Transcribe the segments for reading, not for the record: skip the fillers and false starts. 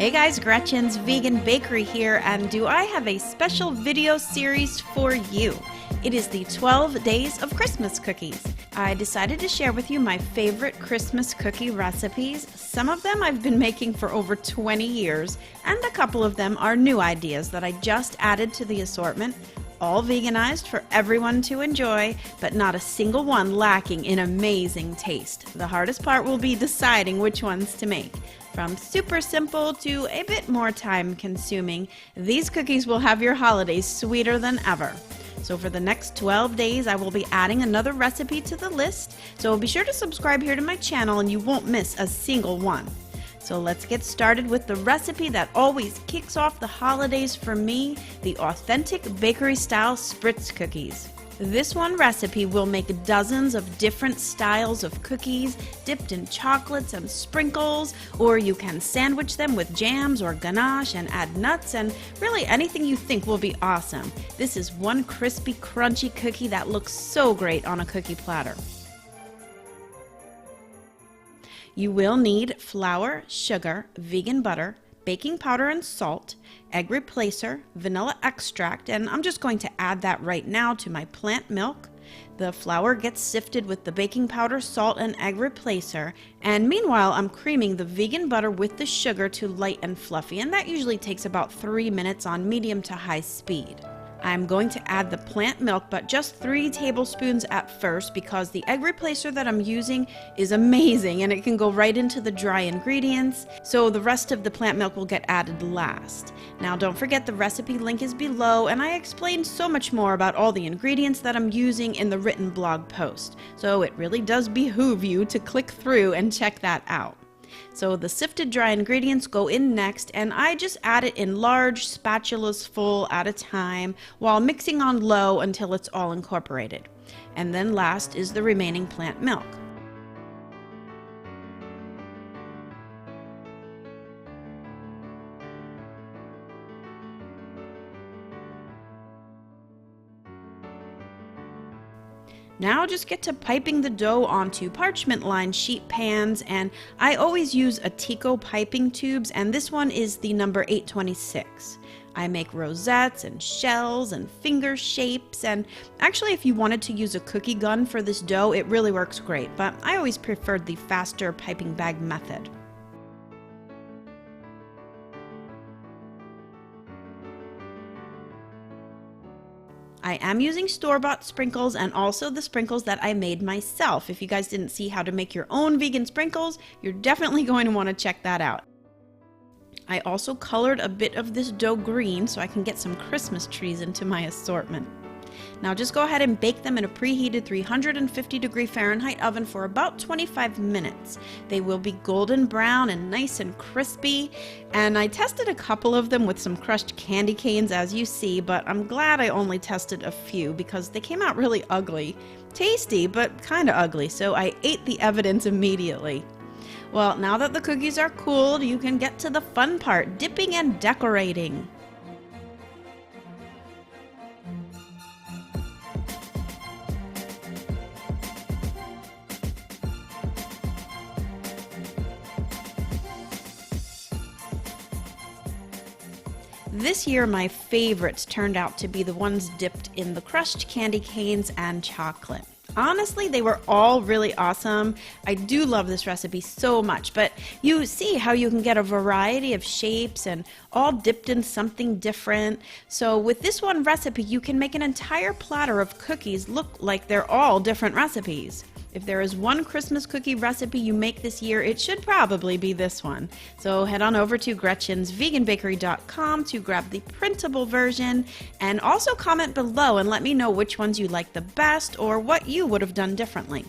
Hey guys, Gretchen's Vegan Bakery here, and do I have a special video series for you? It is the 12 Days of Christmas Cookies. I decided to share with you my favorite Christmas cookie recipes. Some of them I've been making for over 20 years, and a couple of them are new ideas that I just added to the assortment. All veganized for everyone to enjoy, but not a single one lacking in amazing taste. The hardest part will be deciding which ones to make. From super simple to a bit more time consuming, these cookies will have your holidays sweeter than ever. So for the next 12 days, I will be adding another recipe to the list. So be sure to subscribe here to my channel and you won't miss a single one. So let's get started with the recipe that always kicks off the holidays for me, the authentic bakery-style Spritz cookies. This one recipe will make dozens of different styles of cookies dipped in chocolates and sprinkles, or you can sandwich them with jams or ganache and add nuts, and really anything you think will be awesome. This is one crispy, crunchy cookie that looks so great on a cookie platter. You will need flour, sugar, vegan butter, baking powder and salt, egg replacer, vanilla extract, and I'm just going to add that right now to my plant milk. The flour gets sifted with the baking powder, salt, and egg replacer, and meanwhile I'm creaming the vegan butter with the sugar to light and fluffy, and that usually takes about 3 minutes on medium to high speed. I'm going to add the plant milk, but just 3 tablespoons at first because the egg replacer that I'm using is amazing and it can go right into the dry ingredients, so the rest of the plant milk will get added last. Now don't forget the recipe link is below, and I explained so much more about all the ingredients that I'm using in the written blog post, so it really does behoove you to click through and check that out. So the sifted dry ingredients go in next, and I just add it in large spatulas full at a time while mixing on low until it's all incorporated. And then last is the remaining plant milk. Now just get to piping the dough onto parchment-lined sheet pans, and I always use Atico piping tubes, and this one is the number 826. I make rosettes and shells and finger shapes, and actually if you wanted to use a cookie gun for this dough, it really works great, but I always preferred the faster piping bag method. I am using store-bought sprinkles and also the sprinkles that I made myself. If you guys didn't see how to make your own vegan sprinkles, you're definitely going to want to check that out. I also colored a bit of this dough green so I can get some Christmas trees into my assortment. Now just go ahead and bake them in a preheated 350-degree Fahrenheit oven for about 25 minutes. They will be golden brown and nice and crispy, and I tested a couple of them with some crushed candy canes as you see, but I'm glad I only tested a few because they came out really ugly. Tasty, but kind of ugly, so I ate the evidence immediately. Well, now that the cookies are cooled, you can get to the fun part, dipping and decorating. This year my favorites turned out to be the ones dipped in the crushed candy canes and chocolate. Honestly, they were all really awesome. I do love this recipe so much, but you see how you can get a variety of shapes and all dipped in something different. So with this one recipe, you can make an entire platter of cookies look like they're all different recipes. If there is one Christmas cookie recipe you make this year, it should probably be this one. So head on over to GretchensVeganBakery.com to grab the printable version, and also comment below and let me know which ones you like the best or what you would have done differently.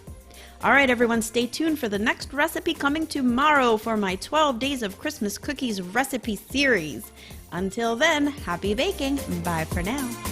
Alright everyone, stay tuned for the next recipe coming tomorrow for my 12 Days of Christmas Cookies recipe series. Until then, happy baking. Bye for now.